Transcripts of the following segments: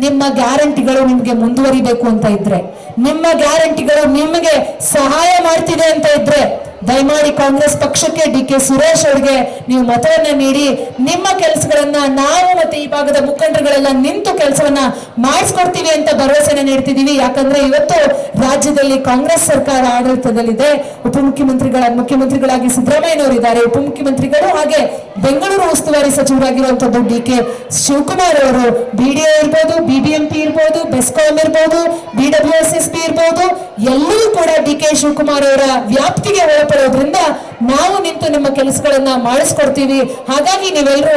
ನಿಮ್ಮ ಗ್ಯಾರಂಟಿಗಳು ನಿಮ್ಗೆ ಮುಂದುವರಿಬೇಕು ಅಂತ ಇದ್ರೆ, ನಿಮ್ಮ ಗ್ಯಾರಂಟಿಗಳು ನಿಮಗೆ ಸಹಾಯ ಮಾಡ್ತಿದೆ ಅಂತ ಇದ್ರೆ ದಯಮಾಡಿ ಕಾಂಗ್ರೆಸ್ ಪಕ್ಷಕ್ಕೆ ಡಿ.ಕೆ. ಸುರೇಶ್ ಅವರಿಗೆ ನೀವು ಮತವನ್ನ ನೀಡಿ ನಿಮ್ಮ ಕೆಲಸಗಳನ್ನ ನಾವು ಮತ್ತೆ ಈ ಭಾಗದ ಮುಖಂಡರುಗಳೆಲ್ಲ ನಿಂತು ಕೆಲಸವನ್ನ ಮಾಡಿಸ್ಕೊಡ್ತೀವಿ ಅಂತ ಭರವಸೆನ ನೀಡ್ತಿದೀವಿ. ಯಾಕಂದ್ರೆ ಇವತ್ತು ರಾಜ್ಯದಲ್ಲಿ ಕಾಂಗ್ರೆಸ್ ಸರ್ಕಾರ ಆಡಳಿತದಲ್ಲಿದೆ. ಮುಖ್ಯಮಂತ್ರಿಗಳಾಗಿ ಸಿದ್ದರಾಮಯ್ಯನವರು ಇದ್ದಾರೆ, ಉಪಮುಖ್ಯಮಂತ್ರಿಗಳು, ಹಾಗೆ ಬೆಂಗಳೂರು ಉಸ್ತುವಾರಿ ಸಚಿವರಾಗಿರುವಂತದ್ದು ಡಿ.ಕೆ. ಶಿವಕುಮಾರ್ ಅವರು. BDO ಇರ್ಬೋದು, BBMP ಇರ್ಬೋದು, ಬೆಸ್ಕಾಂ ಇರ್ಬೋದು, BWSSB ಇರ್ಬೋದು, ಎಲ್ಲವೂ ಕೂಡ ಡಿ.ಕೆ. ಶಿವಕುಮಾರ್ ಅವರ ವ್ಯಾಪ್ತಿಗೆ ಒಳಪಡೋದ್ರಿಂದ ನಾವು ನಿಂತು ನಿಮ್ಮ ಕೆಲಸಗಳನ್ನ ಮಾಡಿಸ್ಕೊಡ್ತೀವಿ. ಹಾಗಾಗಿ ನೀವೆಲ್ಲರೂ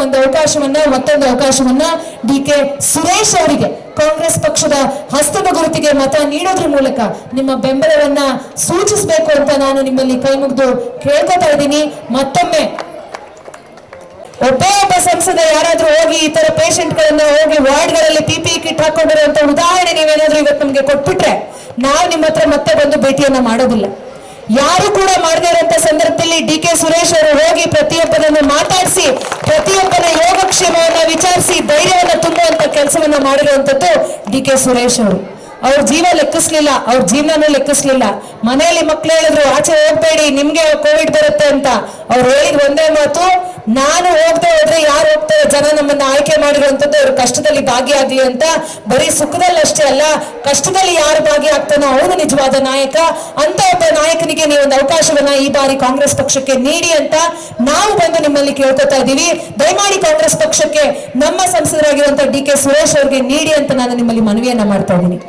ಮತ್ತೊಂದು ಅವಕಾಶವನ್ನ ಡಿ.ಕೆ. ಸುರೇಶ್ ಅವರಿಗೆ ಕಾಂಗ್ರೆಸ್ ಪಕ್ಷದ ಹಸ್ತದ ಗುರುತಿಗೆ ಮತ ನೀಡೋದ್ರ ಮೂಲಕ ನಿಮ್ಮ ಬೆಂಬಲವನ್ನ ಸೂಚಿಸಬೇಕು ಅಂತ ನಾನು ನಿಮ್ಮಲ್ಲಿ ಕೈ ಮುಗಿದು ಕೇಳ್ಕೊತಾ ಇದ್ದೀನಿ. ಮತ್ತೊಮ್ಮೆ ಒಬ್ಬ ಸಂಸದ ಯಾರಾದ್ರೂ ಹೋಗಿ ಈ ತರ ಪೇಷಂಟ್ ಗಳನ್ನ ಹೋಗಿ ವಾರ್ಡ್ಗಳಲ್ಲಿ PPE ಕಿಟ್ ಹಾಕೊಂಡಿರುವಂತ ಉದಾಹರಣೆ ನೀವೇನಾದ್ರೂ ಇವತ್ತು ನಮ್ಗೆ ಕೊಟ್ಬಿಟ್ರೆ ನಾವು ನಿಮ್ಮ ಹತ್ರ ಮತ್ತೆ ಬಂದು ಭೇಟಿಯನ್ನ ಮಾಡೋದಿಲ್ಲ. ಯಾರು ಕೂಡ ಮಾಡದೇ ಇರುವಂತ ಸಂದರ್ಭದಲ್ಲಿ ಡಿ.ಕೆ. ಸುರೇಶ್ ಅವರು ಹೋಗಿ ಪ್ರತಿಯೊಬ್ಬರನ್ನು ಮಾತಾಡಿಸಿ ಪ್ರತಿಯೊಬ್ಬರ ಯೋಗಕ್ಷೇಮವನ್ನ ವಿಚಾರಿಸಿ ಧೈರ್ಯವನ್ನ ತುಂಬುವಂತ ಕೆಲಸವನ್ನ ಮಾಡಿರುವಂತದ್ದು ಡಿ.ಕೆ. ಸುರೇಶ್ ಅವರು. ಅವ್ರ ಜೀವ ಲೆಕ್ಕಿಸ್ಲಿಲ್ಲ, ಅವ್ರ ಜೀವನನೂ ಲೆಕ್ಕಿಸ್ಲಿಲ್ಲ. ಮನೆಯಲ್ಲಿ ಮಕ್ಳು ಹೇಳಿದ್ರು ಆಚೆ ಹೋಗ್ಬೇಡಿ ನಿಮ್ಗೆ ಕೋವಿಡ್ ಬರುತ್ತೆ ಅಂತ. ಅವ್ರು ಹೇಳಿದ್ ಒಂದೇ ಮಾತು, ನಾನು ಹೋಗ್ತಾ ಹೋದ್ರೆ ಯಾರು ಹೋಗ್ತಾರೆ, ಜನ ನಮ್ಮನ್ನ ಆಯ್ಕೆ ಮಾಡಿರುವಂತದ್ದು ಅವ್ರ ಕಷ್ಟದಲ್ಲಿ ಭಾಗಿಯಾಗ್ಲಿ ಅಂತ. ಬರೀ ಸುಖದಲ್ಲಿ ಅಷ್ಟೇ ಅಲ್ಲ, ಕಷ್ಟದಲ್ಲಿ ಯಾರು ಭಾಗಿಯಾಗ್ತಾನೋ ಅವನು ನಿಜವಾದ ನಾಯಕ. ಅಂತ ಒಬ್ಬ ನಾಯಕನಿಗೆ ನೀವೊಂದು ಅವಕಾಶವನ್ನ ಈ ಬಾರಿ ಕಾಂಗ್ರೆಸ್ ಪಕ್ಷಕ್ಕೆ ನೀಡಿ ಅಂತ ನಾವು ಬಂದು ನಿಮ್ಮಲ್ಲಿ ಕೇಳ್ಕೊತಾ ಇದ್ದೀವಿ. ದಯಮಾಡಿ ಕಾಂಗ್ರೆಸ್ ಪಕ್ಷಕ್ಕೆ ನಮ್ಮ ಸಂಸದರಾಗಿರುವಂತ ಡಿ.ಕೆ. ಸುರೇಶ್ ಅವರಿಗೆ ನೀಡಿ ಅಂತ ನಾನು ನಿಮ್ಮಲ್ಲಿ ಮನವಿಯನ್ನ ಮಾಡ್ತಾ ಇದ್ದೀನಿ.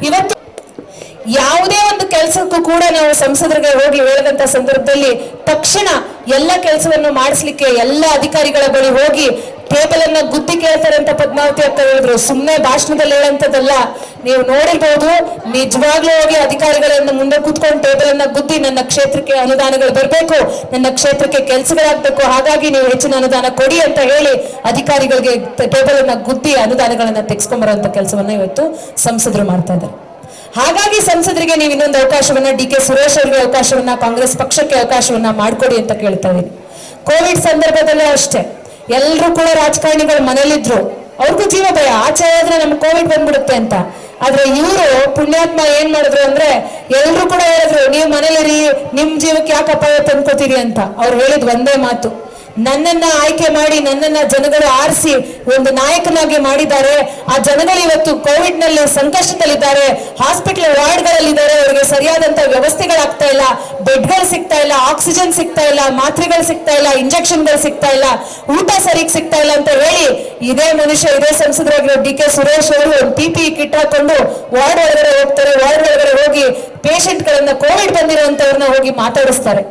ಇವತ್ತು ಯಾವುದೇ ಒಂದು ಕೆಲಸಕ್ಕೂ ಕೂಡ ನಾವು ಸಂಸದರಿಗೆ ಹೋಗಿ ಹೇಳಿದಂತ ಸಂದರ್ಭದಲ್ಲಿ ತಕ್ಷಣ ಎಲ್ಲ ಕೆಲಸವನ್ನು ಮಾಡಿಸ್ಲಿಕ್ಕೆ ಎಲ್ಲ ಅಧಿಕಾರಿಗಳ ಬಳಿ ಹೋಗಿ ಟೇಬಲ್ ಅನ್ನ ಗುದ್ದಿ ಕೇಳ್ತಾರೆ ಅಂತ ಪದ್ಮಾವತಿ ಅಂತ ಹೇಳಿದ್ರು. ಸುಮ್ಮನೆ ಭಾಷಣದಲ್ಲಿ ಹೇಳಂತದಲ್ಲ, ನೀವು ನೋಡಿರ್ಬೋದು. ನಿಜವಾಗ್ಲೂ ಹೋಗಿ ಅಧಿಕಾರಿಗಳನ್ನ ಮುಂದೆ ಕೂತ್ಕೊಂಡು ಟೇಬಲ್ ಅನ್ನ ಗುದ್ದಿ ನನ್ನ ಕ್ಷೇತ್ರಕ್ಕೆ ಅನುದಾನಗಳು ಬರಬೇಕು, ನನ್ನ ಕ್ಷೇತ್ರಕ್ಕೆ ಕೆಲಸಗಳಾಗಬೇಕು, ಹಾಗಾಗಿ ನೀವು ಹೆಚ್ಚಿನ ಅನುದಾನ ಕೊಡಿ ಅಂತ ಹೇಳಿ ಅಧಿಕಾರಿಗಳಿಗೆ ಟೇಬಲ್ ಅನ್ನ ಗುದ್ದಿ ಅನುದಾನಗಳನ್ನ ತೆಗೆಸ್ಕೊಂಬರುವಂತ ಕೆಲಸವನ್ನ ಇವತ್ತು ಸಂಸದರು ಮಾಡ್ತಾ ಇದ್ದಾರೆ. ಹಾಗಾಗಿ ಸಂಸದರಿಗೆ ನೀವು ಇನ್ನೊಂದು ಅವಕಾಶವನ್ನ ಡಿ.ಕೆ. ಸುರೇಶ್ ಅವರಿಗೆ ಅವಕಾಶವನ್ನ ಕಾಂಗ್ರೆಸ್ ಪಕ್ಷಕ್ಕೆ ಅವಕಾಶವನ್ನ ಮಾಡ್ಕೊಡಿ ಅಂತ ಕೇಳ್ತಾ ಇದ್ದೀನಿ. ಕೋವಿಡ್ ಸಂದರ್ಭದಲ್ಲೂ ಅಷ್ಟೇ ಎಲ್ಲರೂ ಕೂಡ ರಾಜಕಾರಣಿಗಳು ಮನೇಲಿದ್ರು, ಅವ್ರಿಗೂ ಜೀವ ಭಯ, ಆಚೆ ಹೋದ್ರೆ ನಮ್ಗೆ ಕೋವಿಡ್ ಬಂದ್ಬಿಡುತ್ತೆ ಅಂತ. ಆದ್ರೆ ಇವರು ಪುಣ್ಯಾತ್ಮ ಏನ್ ಮಾಡಿದ್ರು ಅಂದ್ರೆ ಎಲ್ರು ಕೂಡ ಹೇಳಿದ್ರು ನೀವು ಮನೇಲಿರಿ, ನಿಮ್ ಜೀವಕ್ಕೆ ಯಾಕೆ ಅಪಾಯ ತಂದ್ಕೋತೀರಿ ಅಂತ. ಅವ್ರು ಹೇಳಿದ್ ಒಂದೇ ಮಾತು, ನನ್ನನ್ನ ಆಯ್ಕೆ ಮಾಡಿ ನನ್ನನ್ನ ಜನಗಳು ಆರಿಸಿ ಒಂದು ನಾಯಕನಾಗಿ ಮಾಡಿದ್ದಾರೆ. ಆ ಜನಗಳು ಇವತ್ತು ಕೋವಿಡ್ ನಲ್ಲಿ ಸಂಕಷ್ಟದಲ್ಲಿದ್ದಾರೆ, ಹಾಸ್ಪಿಟಲ್ ವಾರ್ಡ್ಗಳಲ್ಲಿದ್ದಾರೆ, ಅವರಿಗೆ ಸರಿಯಾದಂತ ವ್ಯವಸ್ಥೆಗಳಾಗ್ತಾ ಇಲ್ಲ, ಬೆಡ್ಗಳು ಸಿಗ್ತಾ ಇಲ್ಲ, ಆಕ್ಸಿಜನ್ ಸಿಗ್ತಾ ಇಲ್ಲ, ಮಾತ್ರೆಗಳು ಸಿಗ್ತಾ ಇಲ್ಲ, ಇಂಜೆಕ್ಷನ್ಗಳು ಸಿಗ್ತಾ ಇಲ್ಲ, ಊಟ ಸರಿಗ್ ಸಿಗ್ತಾ ಇಲ್ಲ ಅಂತ ಹೇಳಿ ಇದೇ ಸಂಸದರಾಗಿರೋ ಡಿ.ಕೆ. ಸುರೇಶ್ ಅವರು ಒಂದು PPE ಕಿಟ್ ಹಾಕೊಂಡು ವಾರ್ಡ್ ಒಳಗಡೆ ಹೋಗ್ತಾರೆ. ವಾರ್ಡ್ ಒಳಗಡೆ ಹೋಗಿ ಪೇಷಂಟ್ ಗಳನ್ನ ಕೋವಿಡ್ ಬಂದಿರುವಂತವ್ರನ್ನ ಹೋಗಿ ಮಾತಾಡಿಸ್ತಾರೆ.